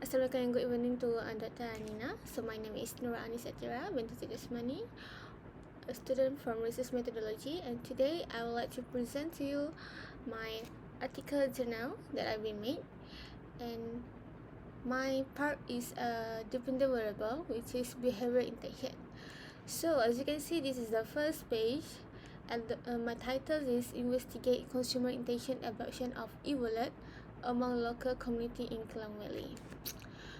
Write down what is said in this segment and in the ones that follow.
Assalamualaikum and good evening to Dr. Anina. So my name is Nurul Athirah binti Jasmani, a student from Research Methodology, and today I would like to present to you my article journal that I've been made. And my part is a dependent variable, which is behavior intention. So as you can see, this is the first page, and my title is Investigate Consumer Intention Adoption of e-wallet among local community in Klang Valley.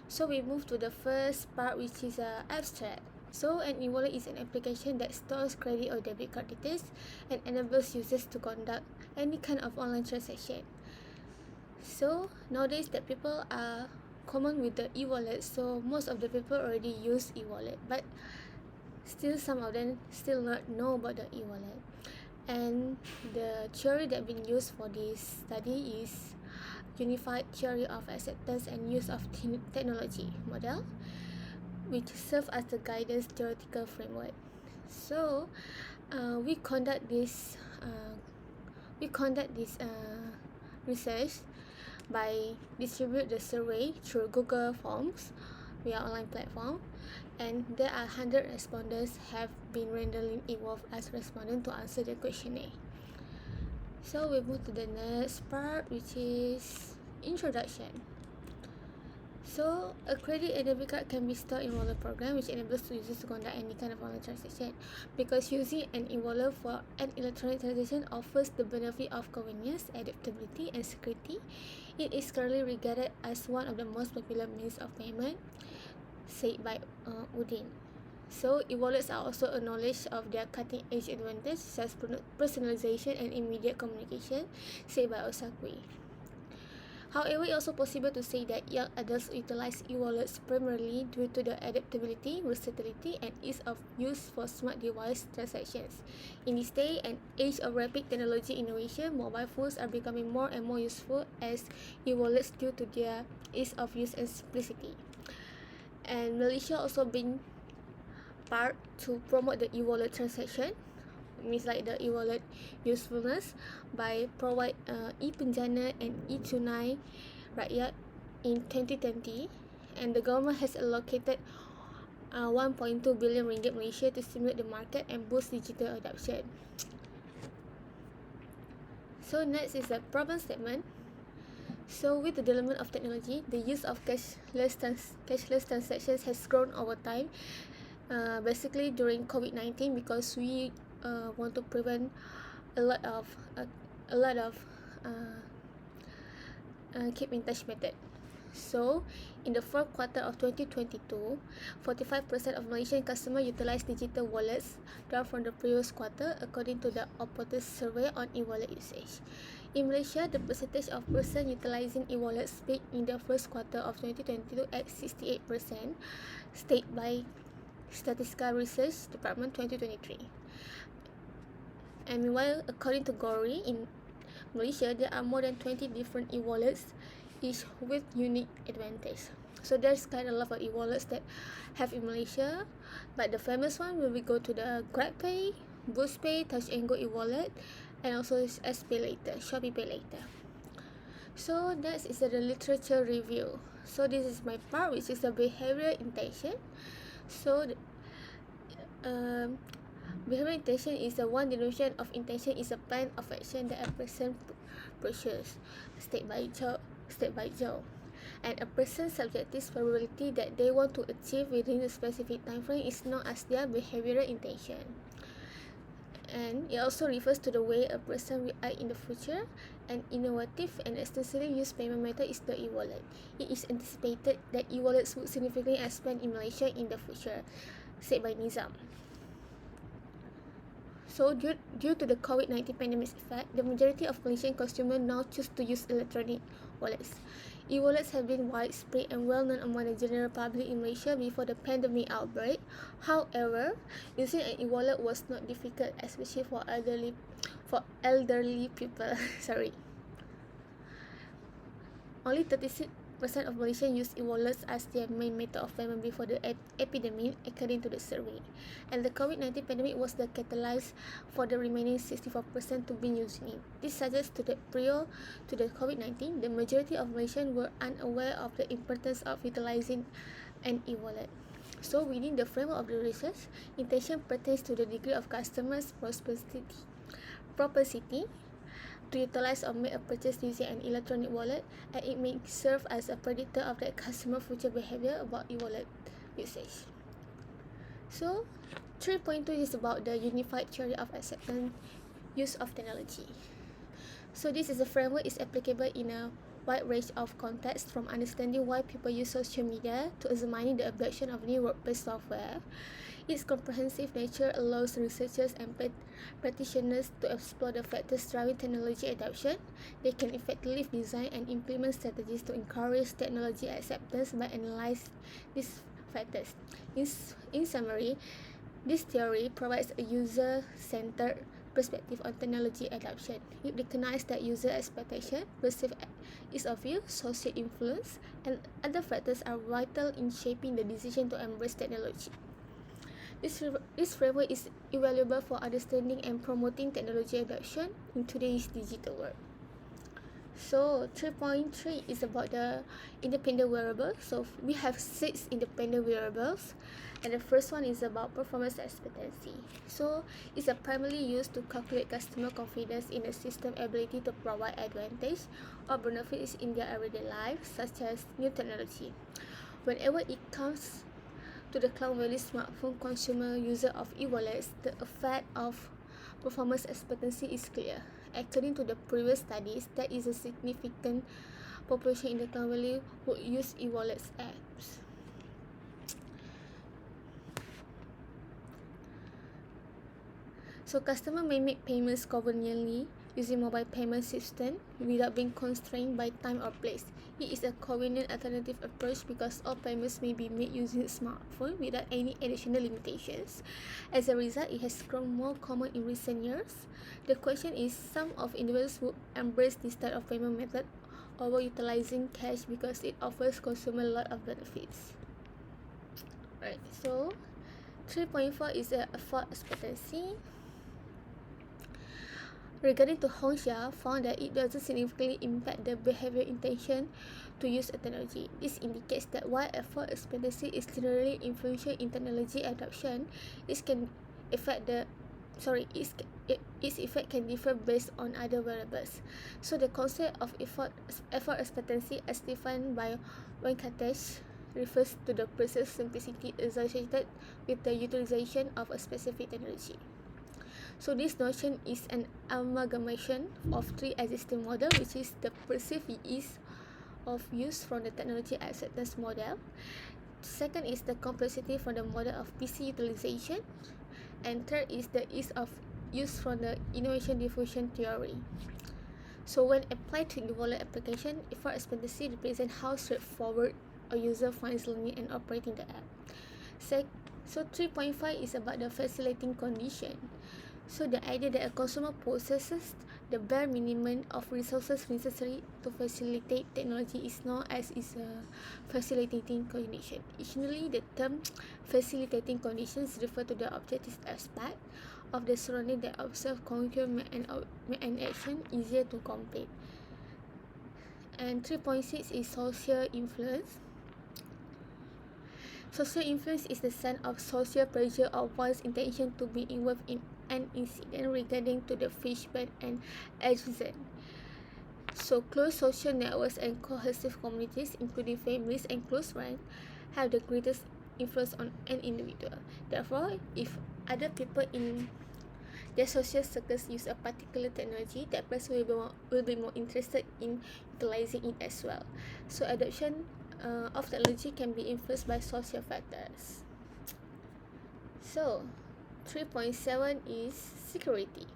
So we move to the first part, which is abstract. So an e-wallet is an application that stores credit or debit card details and enables users to conduct any kind of online transaction. So nowadays that people are common with the e-wallet, so most of the people already use e-wallet, but still some of them still not know about the e-wallet. And the theory that been used for this study is Unified Theory of Acceptance and Use of Technology model, which serves as the guidance theoretical framework. So we conduct this research by distribute the survey through Google Forms via online platform, and there are 100 respondents have been randomly involved as respondents to answer the questionnaire. So we move to the next part, which is introduction. So a credit and debit card can be stored in wallet program, which enables users to conduct any kind of online transaction. Because using an e-wallet for an electronic transaction offers the benefit of convenience, adaptability, and security, it is currently regarded as one of the most popular means of payment, said by Udin. So e-wallets are also acknowledged of their cutting-edge advantage, such as personalization and immediate communication, said by Osakui. However, it is also possible to say that young adults utilize e-wallets primarily due to the adaptability, versatility, and ease of use for smart device transactions. In this day and age of rapid technology innovation, mobile phones are becoming more and more useful as e-wallets due to their ease of use and simplicity. And Malaysia also been part to promote the e-wallet transaction, means like the e-wallet usefulness, by provide e-penjana and e-tunai rakyat in 2020, and the government has allocated 1.2 billion ringgit Malaysia to stimulate the market and boost digital adoption. So next is the problem statement. So with the development of technology, the use of cashless transactions has grown over time. Basically during COVID-19, because we want to prevent a lot of keep in touch method. So in the fourth quarter of 2022, 45% of Malaysian customers utilized digital wallets, down from the previous quarter, according to the Operator's survey on e-wallet usage. In Malaysia, the percentage of persons utilizing e-wallets peaked in the first quarter of 2022 at 68%, stated by Statistical Research Department 2023. And meanwhile, according to Gori, in Malaysia, there are more than 20 different e-wallets, each with unique advantage. So there's kind of a lot of e-wallets that have in Malaysia, but the famous one will be go to the GrabPay, BoostPay, Touch and Go e-wallet, and also SPay Later, Shopee Pay Later. So that is the literature review. So this is my part, which is the behavior intention. So behavior intention is the one definition of intention is a plan of action that a person pursues, state by Joe. And a person's subjective probability that they want to achieve within a specific time frame is known as their behavioral intention. And it also refers to the way a person will act in the future. An innovative and extensively used payment method is the e-wallet. It is anticipated that e-wallets would significantly expand in Malaysia in the future, said by Nizam. So due to the COVID-19 pandemic effect, the majority of Malaysian consumers now choose to use electronic wallets. E-wallets have been widespread and well-known among the general public in Malaysia before the pandemic outbreak. However, using an e-wallet was not difficult, especially for elderly people. Sorry. Only 36% of Malaysians used e-wallets as their main method of payment before the epidemic, according to the survey. And the COVID-19 pandemic was the catalyst for the remaining 64% to be using it. This suggests that prior to the COVID-19, the majority of Malaysians were unaware of the importance of utilizing an e-wallet. So, within the framework of the research, intention pertains to the degree of customers' propensity to utilize or make a purchase using an electronic wallet, and it may serve as a predictor of that customer future behavior about e-wallet usage. So, 3.2 is about the unified theory of acceptance use of technology. So, this is a framework is applicable in a wide range of contexts, from understanding why people use social media to examining the adoption of new workplace software. Its comprehensive nature allows researchers and practitioners to explore the factors driving technology adoption. They can effectively design and implement strategies to encourage technology acceptance by analyzing these factors. In summary, this theory provides a user-centered perspective on technology adoption. It recognizes that user expectation, perceived ease of use, social influence, and other factors are vital in shaping the decision to embrace technology. This framework is invaluable for understanding and promoting technology adoption in today's digital world. So 3.3 is about the independent wearables. So we have 6 independent wearables, and the first one is about performance expectancy. So it's primarily used to calculate customer confidence in a system's ability to provide advantage or benefits in their everyday life, such as new technology. Whenever it comes to the cloud-value smartphone consumer user of e-wallets, the effect of performance expectancy is clear. According to the previous studies, there is a significant population in the cloud valley who use e-wallets apps. So customers may make payments conveniently using mobile payment system without being constrained by time or place. It is a convenient alternative approach because all payments may be made using a smartphone without any additional limitations. As a result, it has grown more common in recent years. The question is, some of individuals who embrace this type of payment method over utilizing cash because it offers consumer a lot of benefits. Right, so 3.4 is a effort expectancy. Regarding to Hongxia, found that it doesn't significantly impact the behavior intention to use a technology. This indicates that while effort expectancy is generally influential in technology adoption, its effect can differ based on other variables. So the concept of effort expectancy, as defined by Venkatesh, refers to the precise simplicity associated with the utilization of a specific technology. So this notion is an amalgamation of 3 existing models, which is the perceived ease of use from the technology acceptance model. Second is the complexity from the model of PC utilization. And third is the ease of use from the innovation diffusion theory. So when applied to the wallet application, effort expectancy represents how straightforward a user finds learning and operating the app. So 3.5 is about the facilitating condition. So the idea that a consumer possesses the bare minimum of resources necessary to facilitate technology is known as a facilitating condition. Additionally, the term facilitating conditions refer to the objective aspect of the surrounding that observe concur make an action easier to complete. And 3.6 is social influence. Social influence is the sense of social pressure or one's intention to be involved in an incident regarding to the fish ban and adjacent. So close social networks and cohesive communities, including families and close friends, have the greatest influence on an individual. Therefore, if other people in their social circles use a particular technology, that person will be more interested in utilizing it as well. So adoption of technology can be influenced by social factors. So 3.7 is security.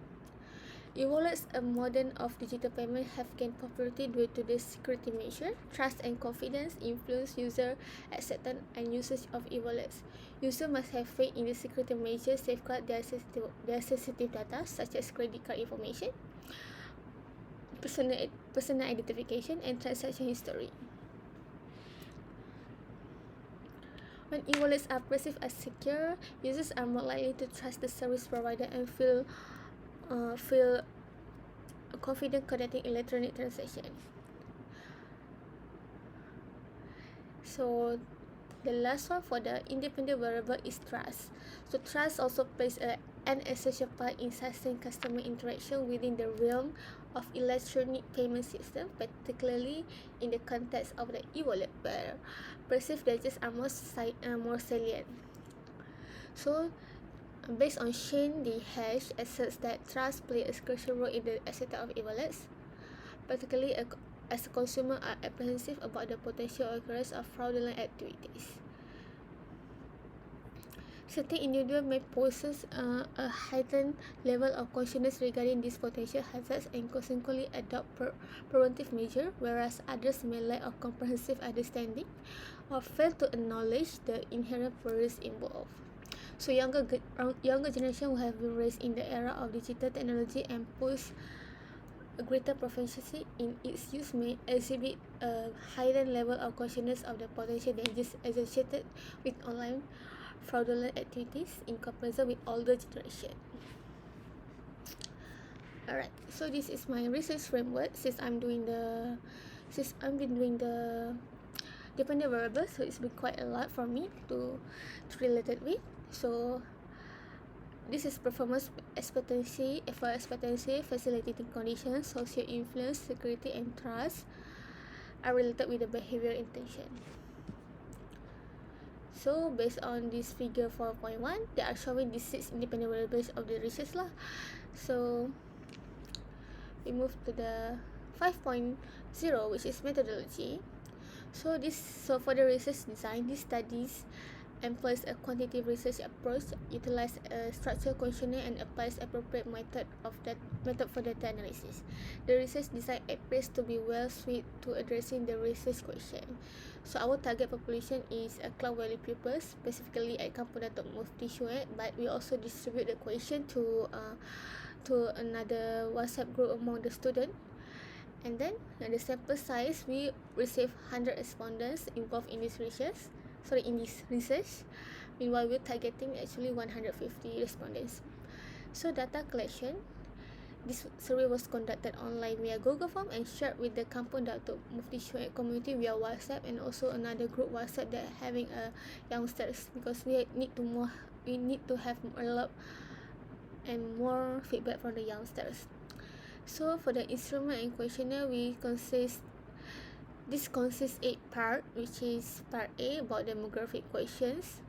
E-wallets, a modern of digital payment, have gained popularity due to the security measure. Trust and confidence influence user acceptance and usage of e-wallets. Users must have faith in the security measures safeguard their sensitive data, such as credit card information, personal identification, and transaction history. When e-wallets are perceived as secure, users are more likely to trust the service provider and feel confident conducting electronic transactions. So the last one for the independent variable is trust. So trust also plays an essential part in sustained customer interaction within the realm of electronic payment system, particularly in the context of the e-wallet, where perceived dangers are more salient. So based on Shane, the hash asserts that trust plays a crucial role in the acceptance of e-wallets, particularly as consumers are apprehensive about the potential occurrence of fraudulent activities. Certain individuals may possess a heightened level of consciousness regarding these potential hazards and consequently adopt preventive measures, whereas others may lack a comprehensive understanding or fail to acknowledge the inherent risks involved. So younger generation will have been raised in the era of digital technology and possess a greater proficiency in its use may exhibit a heightened level of consciousness of the potential dangers associated with online fraudulent activities in comparison with older generation. Alright, so this is my research framework since I've been doing the dependent variables, so it's been quite a lot for me to relate it with. So this is performance expectancy, effort expectancy, facilitating conditions, social influence, security, and trust are related with the behavior intention. So based on this figure 4.1, they are showing the 6 independent variables of the research lah. So we move to the 5.0, which is methodology. So for the research design, these studies employs a quantitative research approach, utilize a structured questionnaire, and applies appropriate method for data analysis. The research design appears to be well suited to addressing the research question. So our target population is Cloud Valley pupils, specifically at Kampung Datuk Mufti Syed, but we also distribute the question to another WhatsApp group among the students. And then the sample size, we receive 100 respondents involved in this research. Meanwhile, we're targeting actually 150 respondents. So data collection, this survey was conducted online via Google Form and shared with the Kampung Datuk Mufti Syed community via WhatsApp, and also another group WhatsApp that having youngsters, because we need to have a lot and more feedback from the youngsters. So for the instrument and questionnaire, this consists 8 parts, which is part A about demographic questions,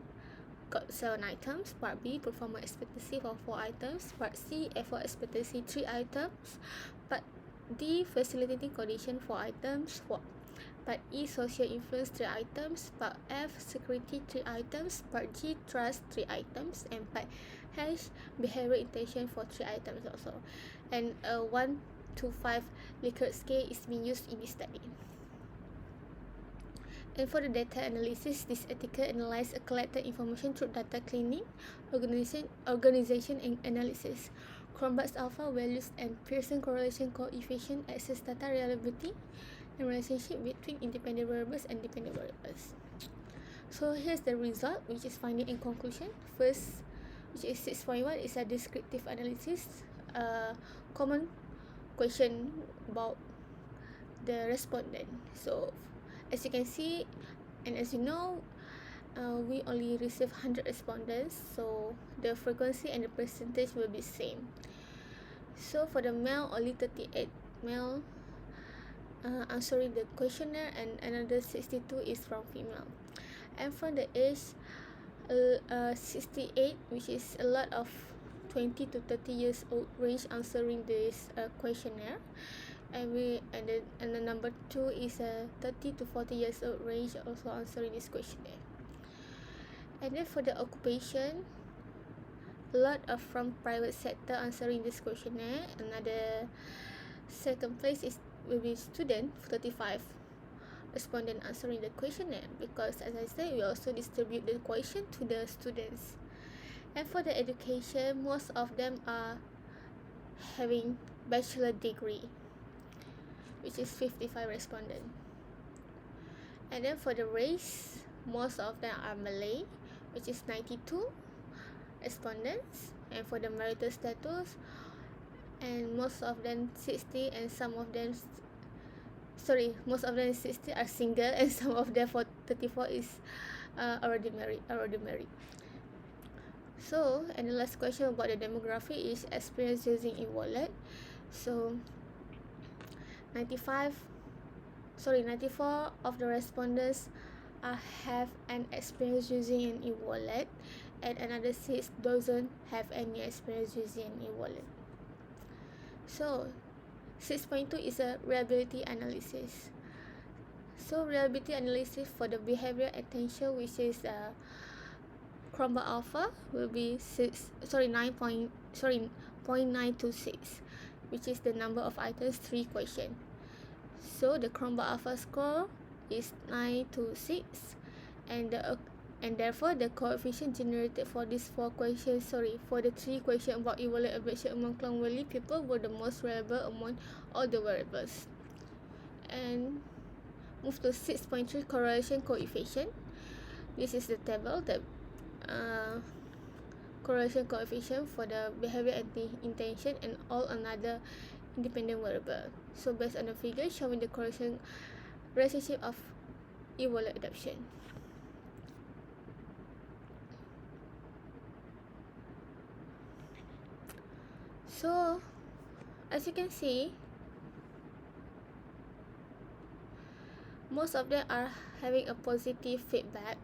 got 7 items. Part B, performance expectancy for 4 items. Part C, effort expectancy 3 items. Part D, facilitating condition 4 items. Part E, social influence 3 items. Part F, security 3 items. Part G, trust 3 items. And part H, behavioral intention for 3 items also. And a 1 to 5 Likert scale is being used in this study. And for the data analysis, this article analyzes collected information through data cleaning, organization and analysis, Cronbach's alpha values, and Pearson correlation coefficient, access data reliability, and relationship between independent variables and dependent variables. So here's the result, which is finding and conclusion. First, which is 6.1, is a descriptive analysis, common question about the respondent. So as you can see, and as you know, we only receive 100 respondents, so the frequency and the percentage will be same. So for the male, only 38 male answering the questionnaire, and another 62 is from female. And for the age, 68, which is a lot of 20 to 30 years old range answering this questionnaire. And the number 2 is a 30 to 40 years old range also answering this questionnaire. And then for the occupation, a lot of from private sector answering this questionnaire. Another second place will be student, 35 respondent answering the questionnaire, because as I said, we also distribute the question to the students. And for the education, most of them are having bachelor degree, which is 55 respondents. And then for the race, most of them are Malay, which is 92 respondents, and for the marital status, and most of them 60, and some of them most of them 60 are single, and some of them for 34 is already married. So, and the last question about the demography is experience using e-wallet. So 94 of the respondents have an experience using an e-wallet, and another 6 doesn't have any experience using an e-wallet. So 6.2 is a reliability analysis. So reliability analysis for the behavioral attention, which is Chromebook Alpha, will be 0.926, which is the number of items 3 question. So the Chromebook Alpha score is 926, and therefore the coefficient generated for these 4 questions, for the 3 questions about e-wallet adoption among Klang Valley people were the most reliable among all the variables. And move to 6.3 correlation coefficient. This is the table, the correlation coefficient for the behavior and the intention and all another independent variable. So based on the figure showing the correlation relationship of e-wallet adoption. So as you can see, most of them are having a positive feedback,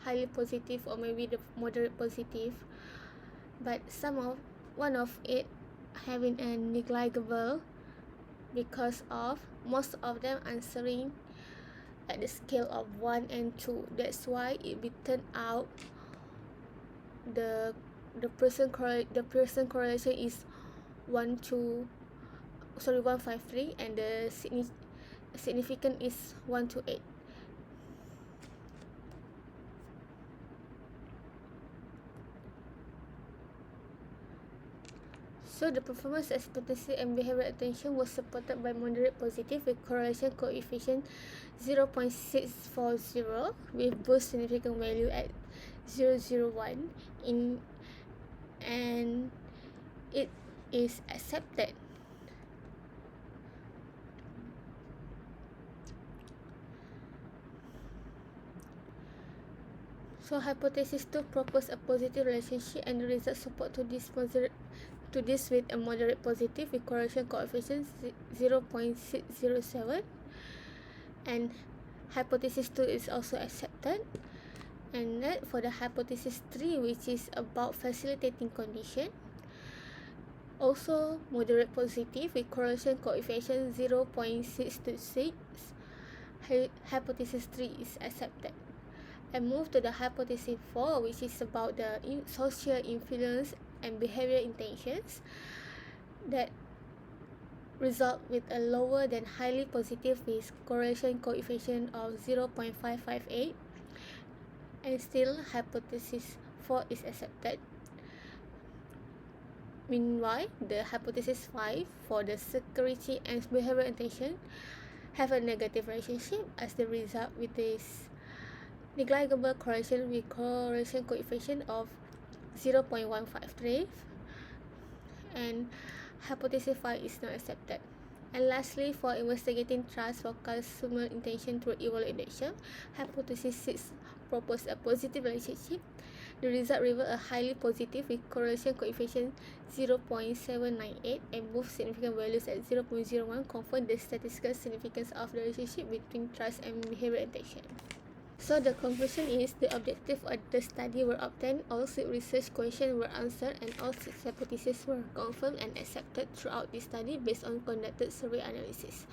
highly positive or maybe the moderate positive, but one of it having a negligible because of most of them answering at the scale of 1 and 2. That's why it be turned out the person correlation is 153, and the significant is 1 to 8. So the performance expectancy and behavioral attention was supported by moderate positive with correlation coefficient 0.640 with both significant value at 0.001 and it is accepted. So hypothesis 2 propose a positive relationship, and the results support to this with a moderate positive with correlation coefficient 0.607, and hypothesis 2 is also accepted. And then for the hypothesis 3, which is about facilitating condition, also moderate positive with correlation coefficient 0.626, hypothesis 3 is accepted. And move to the hypothesis 4, which is about the social influence and behavioral intentions that result with a lower than highly positive with correlation coefficient of 0.558, and still hypothesis 4 is accepted. Meanwhile, the hypothesis 5 for the security and behavioral intention have a negative relationship as the result with this negligible correlation with correlation coefficient of 0.153, and hypothesis 5 is not accepted. And lastly, for investigating trust for consumer intention through e-wallet adoption, hypothesis 6 proposed a positive relationship. The result revealed a highly positive with correlation coefficient 0.798 and both significant values at 0.01 confirm the statistical significance of the relationship between trust and behavioral intention. So the conclusion is the objective of the study were obtained, all 6 research questions were answered, and all 6 hypotheses were confirmed and accepted throughout this study based on conducted survey analysis.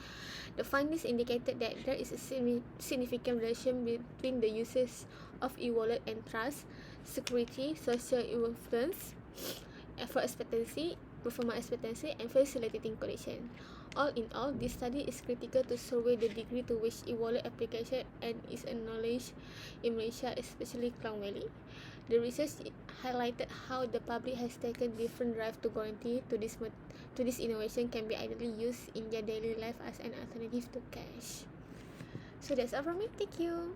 The findings indicated that there is a significant relation between the uses of e-wallet and trust, security, social influence, effort expectancy, performance expectancy, and facilitating condition. All in all, this study is critical to survey the degree to which e-wallet application and is acknowledged in Malaysia, especially Klang Valley. The research highlighted how the public has taken different drive to guarantee to this innovation can be ideally used in their daily life as an alternative to cash. So that's all from me. Thank you.